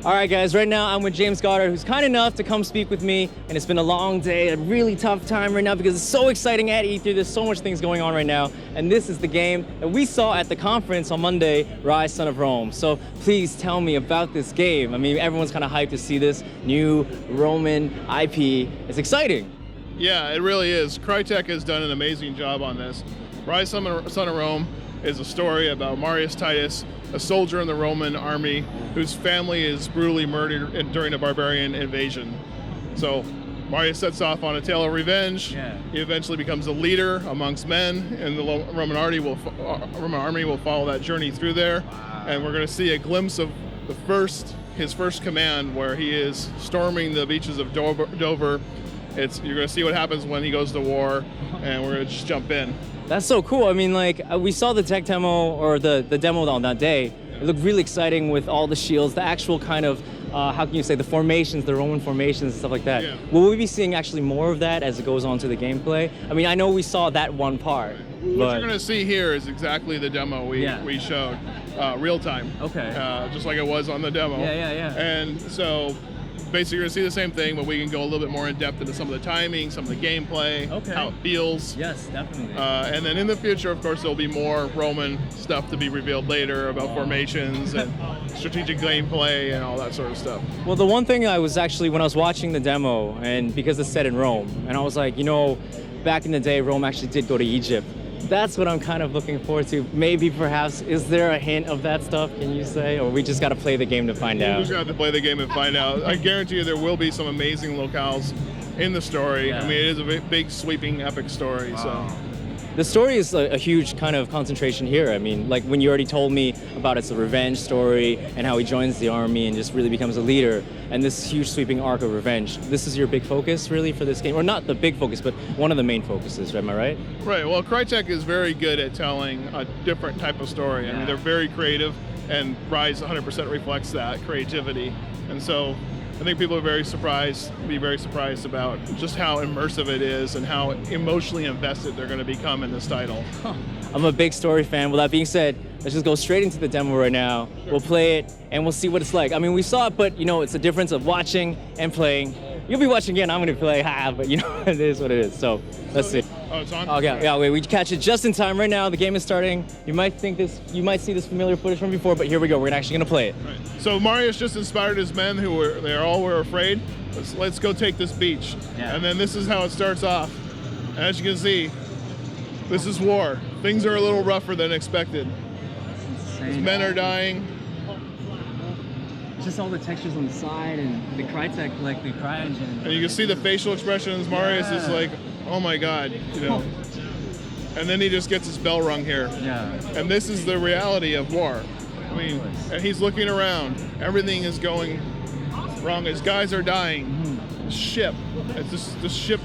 All right, guys, right now I'm with James Goddard, who's kind enough to come speak with me, and it's been a long day, a really tough time right now because it's so exciting at E3. There's so much things going on right now, and this is the game that we saw at the conference on Monday, Ryse, Son of Rome. So please tell me about this game. I mean, everyone's kind of hyped to see this new Roman IP. It's exciting. Yeah, it really is. Crytek has done an amazing job on this. Ryse, Son of Rome is a story about Marius Titus, a soldier in the Roman army whose family is brutally murdered during a barbarian invasion. So Marius sets off on a tale of revenge. Yeah. He eventually becomes a leader amongst men, and the Roman army will follow that journey through there. Wow. And we're going to see a glimpse of his first command, where he is storming the beaches of Dover. You're going to see what happens when he goes to war, and we're going to just jump in. That's so cool. I mean, like, we saw the tech demo, or the demo on that day. It looked really exciting with all the shields, the actual kind of, how can you say, the formations, the Roman formations and stuff like that. Yeah. Will we be seeing actually more of that as it goes on to the gameplay? I mean, I know we saw that one part. What you're going to see here is exactly the demo we showed, real time. Okay. Just like it was on the demo. Yeah. And so basically you're going to see the same thing, but we can go a little bit more in depth into some of the timing, some of the gameplay, how it feels. Yes, definitely. And then in the future, of course, there'll be more Roman stuff to be revealed later about formations and strategic gameplay and all that sort of stuff. Well, the one thing I was actually, when I was watching the demo, and because it's set in Rome, and I was like, you know, back in the day, Rome actually did go to Egypt. That's what I'm kind of looking forward to. Maybe, perhaps, is there a hint of that stuff, can you say? Or we just got to play the game to find out? We just got to play the game and find out. I guarantee you there will be some amazing locales in the story. Yeah. I mean, it is a big, sweeping, epic story. Wow. So. The story is a huge kind of concentration here. I mean, like when you already told me about it's a revenge story and how he joins the army and just really becomes a leader, and this huge sweeping arc of revenge. This is your big focus really for this game, or not the big focus, but one of the main focuses, am I right? Right, well, Crytek is very good at telling a different type of story. Yeah. I mean, they're very creative, and Ryse 100% reflects that creativity. And so I think people are very surprised about just how immersive it is and how emotionally invested they're going to become in this title. I'm a big story fan. With that being said, let's just go straight into the demo right now. Sure. We'll play it and we'll see what it's like. I mean, we saw it, but you know, it's a difference of watching and playing. You'll be watching again, I'm gonna play, but you know, it is what it is. So let's see. Oh, it's on? Okay, yeah, wait, we catch it just in time right now. The game is starting. You might see this familiar footage from before, but here we go. We're actually gonna play it. Right. So Marius just inspired his men who were afraid. Let's go take this beach. Yeah. And then this is how it starts off. And as you can see, this is war. Things are a little rougher than expected. His men are dying. Just all the textures on the side and the Crytek, like the CryEngine. And you can see the facial expressions. Marius is like, oh my God, you know. And then he just gets his bell rung here. Yeah. And this is the reality of war. I mean, and he's looking around. Everything is going wrong. His guys are dying. Mm-hmm. The ship,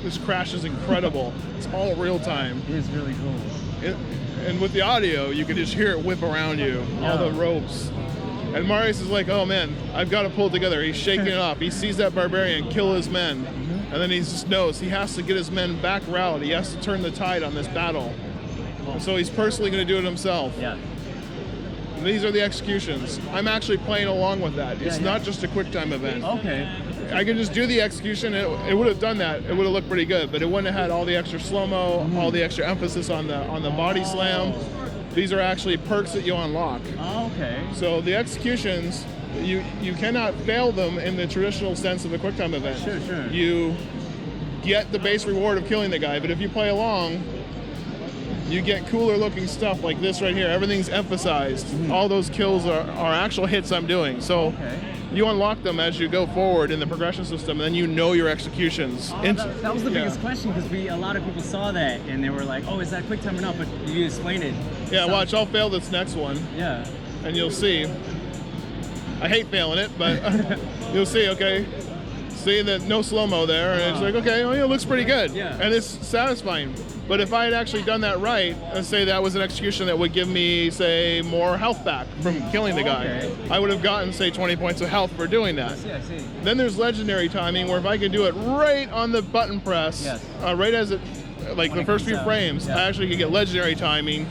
this crash is incredible. It's all real time. It is really cool. And with the audio, you can just hear it whip around you, all the ropes. And Marius is like, oh man, I've got to pull it together. He's shaking it off. He sees that barbarian kill his men. And then he just knows he has to get his men back routed. He has to turn the tide on this battle. And so he's personally going to do it himself. Yeah. And these are the executions. I'm actually playing along with that. It's not just a quick time event. Okay. I could just do the execution. It would have done that. It would have looked pretty good, but it wouldn't have had all the extra slow-mo, all the extra emphasis on the body slam. These are actually perks that you unlock. Oh, okay. So the executions, you cannot fail them in the traditional sense of a quick time event. Sure. You get the base reward of killing the guy, but if you play along, you get cooler looking stuff like this right here. Everything's emphasized. All those kills are actual hits I'm doing. So you unlock them as you go forward in the progression system, and then you know your executions. That was the biggest question, because a lot of people saw that and they were like, oh, is that quick time or not? But you explained it. Yeah, watch, I'll fail this next one. Yeah. And you'll see. I hate failing it, but you'll see, okay? See that no slow-mo there, and it's like, okay, well, it looks pretty good. Yeah. And it's satisfying. But if I had actually done that right, and say that was an execution that would give me, say, more health back from killing the guy, I would have gotten, say, 20 points of health for doing that. I see. Then there's legendary timing, where if I can do it right on the button press, right as it, like the first few frames, I actually could get legendary timing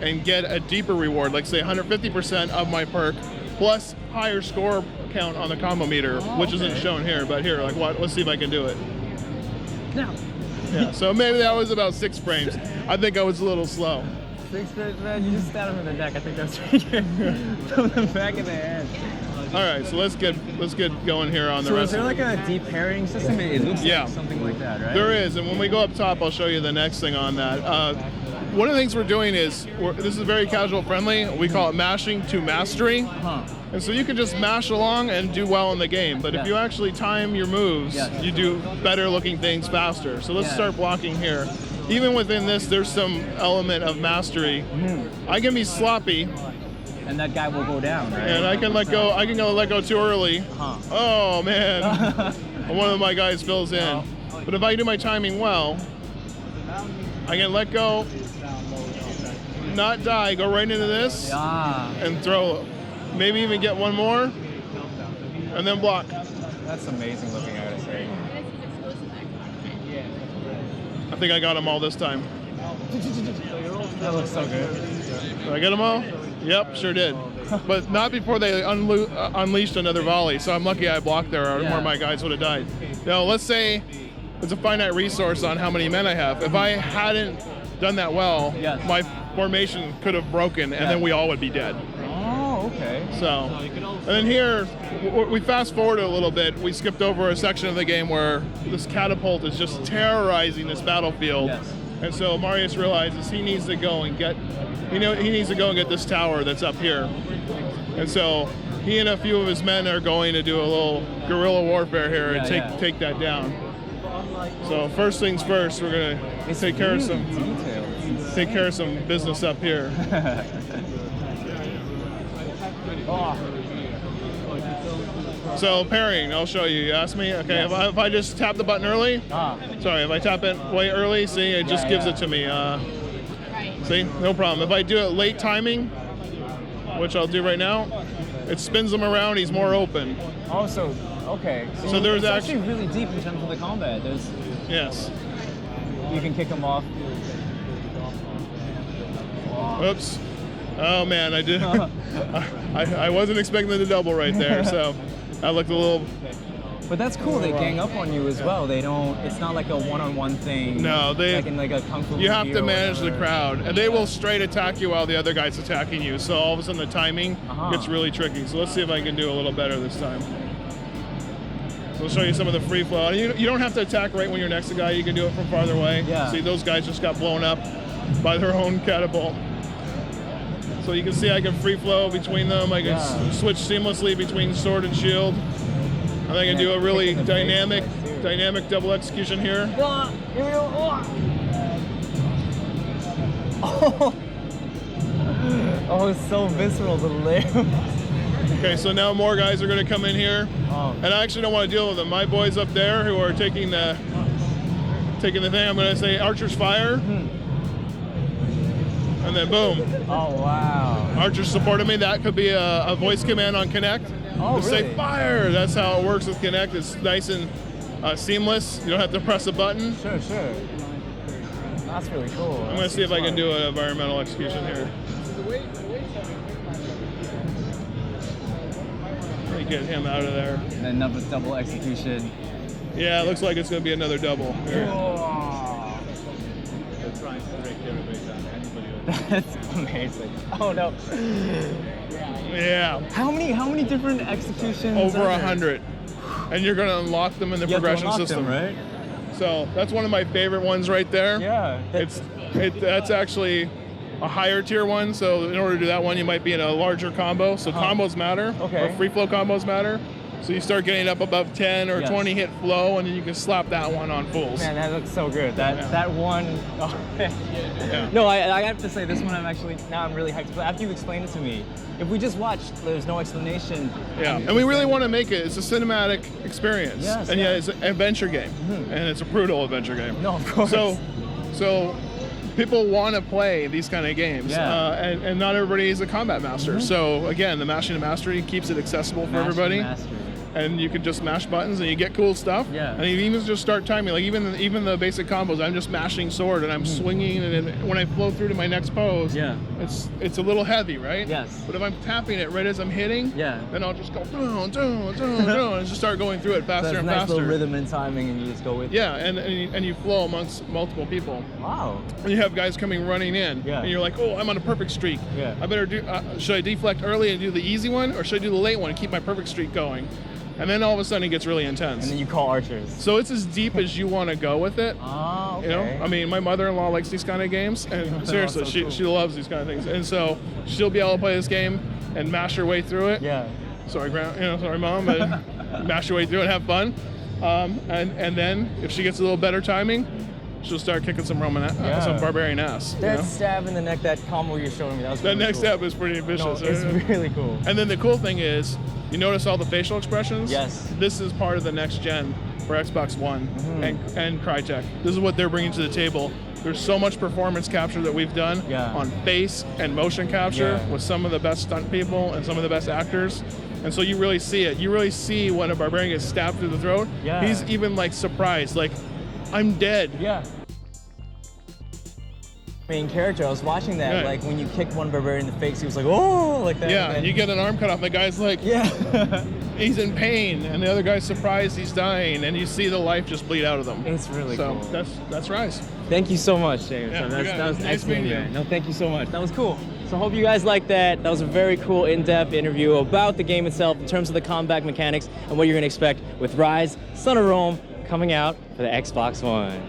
and get a deeper reward, like say 150% of my perk plus higher score count on the combo meter, which isn't shown here. But here, like what? Let's see if I can do it. No. Yeah. So maybe that was about 6 frames. I think I was a little slow. 6 frames, man. You just stabbed him in the neck. I think that's right here. From the back of the head. All right, so let's get going here on the rest. So is there like a deep pairing system? It looks Yeah. like something like that, right? There is, and when we go up top, I'll show you the next thing on that. One of the things we're doing is, this is very casual friendly. We call it mashing to mastery. And so you can just mash along and do well in the game. But if you actually time your moves, you do better looking things faster. So let's start blocking here. Even within this, there's some element of mastery. I can be sloppy. And that guy will go down, right? And I can let go. I can let go too early. Oh man! One of my guys fills in. But if I do my timing well, I can let go, not die, go right into this, and throw. Maybe even get one more, and then block. That's amazing looking, I gotta say. I think I got them all this time. That looks so good. Did I get them all? Yep, sure did. But not before they unleashed another volley, so I'm lucky I blocked there, or more of my guys would have died. Now, let's say there's a finite resource on how many men I have. If I hadn't done that well, my formation could have broken, and then we all would be dead. Oh, okay. So, and then here, we fast forward a little bit. We skipped over a section of the game where this catapult is just terrorizing this battlefield. And so Marius realizes he needs to go and get, he needs to go and get this tower that's up here. And so he and a few of his men are going to do a little guerrilla warfare here and take that down. So first things first, we're gonna take care of some business up here. So parrying, I'll show you. You asked me? Okay, if I just tap the button early, sorry, if I tap it way early, see, it just gives it to me. See, no problem. If I do it late timing, which I'll do right now, it spins him around, he's more open. Oh, so, okay. So there's actually really deep in terms of the combat. Yes. You can kick him off. Oops. Oh man, I did. I wasn't expecting the double right there, so I looked a little. But that's cool. They gang up on you as well. They don't. It's not like a one-on-one thing. No, they. Like in like a kung fu. You have to manage the crowd, and they will straight attack you while the other guy's attacking you. So all of a sudden the timing gets really tricky. So let's see if I can do a little better this time. So I'll show you some of the free flow. And you don't have to attack right when you're next to a guy. You can do it from farther away. See, those guys just got blown up by their own catapult. So you can see I can free flow between them. I can switch seamlessly between sword and shield. And I can do a really dynamic double execution here. Here we go. Oh, it's so visceral, the limbs. Okay, so now more guys are going to come in here. And I actually don't want to deal with them. My boys up there who are taking the thing, I'm going to say Archer's fire. And then boom. Oh, wow. Archer supported me. That could be a voice command on Connect. Oh, really? Say fire. That's how it works with Connect. It's nice and seamless. You don't have to press a button. Sure. That's really cool. I'm going to see if I can do an environmental execution here. Let me get him out of there. And another double execution. Yeah, it looks like it's going to be another double. That's amazing. Oh no. Yeah. How many different executions? Over 100. And you're gonna unlock them in the progression system. Right? So that's one of my favorite ones right there. Yeah. That's actually a higher tier one. So in order to do that one, you might be in a larger combo. So combos matter. Okay. Or free flow combos matter. So you start getting up above 10 or 20 hit flow, and then you can slap that one on fulls. Man, that looks so good. That one. Oh, no, I have to say this one. I'm really hyped to play. After you explained it to me, if we just watched, there's no explanation. Yeah, and we really want to make it. It's a cinematic experience, and it's an adventure game, and it's a brutal adventure game. No, of course. So people want to play these kind of games, and not everybody is a combat master. So again, the mashing to mastery keeps it accessible for everybody. and you can just mash buttons and you get cool stuff. Yeah. And you even just start timing, like even the basic combos. I'm just mashing sword and I'm swinging, and then when I flow through to my next pose, it's a little heavy, right? Yes. But if I'm tapping it right as I'm hitting, then I'll just go dun, dun, dun, dun, and just start going through it faster and nice faster. Little rhythm and timing, and you just go with it. Yeah, and you flow amongst multiple people. Wow. And you have guys coming running in, and you're like, oh, I'm on a perfect streak. Yeah. I better do. Should I deflect early and do the easy one, or should I do the late one and keep my perfect streak going? And then all of a sudden it gets really intense. And then you call archers. So it's as deep as you want to go with it. Oh, okay. You know, I mean, my mother-in-law likes these kind of games, and seriously, so she loves these kind of things. And so she'll be able to play this game and mash her way through it. Yeah. Sorry, sorry, mom, but mash your way through and have fun. And then if she gets a little better timing, she'll start kicking some some barbarian ass. That stab in the neck, that combo you're showing me, that was that really next cool. stab is pretty vicious. No, it's really cool. And then the cool thing is, you notice all the facial expressions? Yes. This is part of the next gen for Xbox One and Crytek. This is what they're bringing to the table. There's so much performance capture that we've done on face and motion capture with some of the best stunt people and some of the best actors. And so you really see it. You really see when a barbarian gets stabbed through the throat. Yeah. He's even like surprised, like, I'm dead. Yeah. Main character, I was watching that, like when you kicked one barbarian in the face, he was like, oh, like that. Yeah, and you get an arm cut off, and the guy's like, he's in pain, and the other guy's surprised he's dying, and you see the life just bleed out of them. It's really cool. So that's Ryse. Thank you so much, James. Yeah, that was nice meeting you. No, thank you so much. That was cool. So hope you guys liked that. That was a very cool, in-depth interview about the game itself in terms of the combat mechanics and what you're going to expect with Ryse, Son of Rome, coming out for the Xbox One.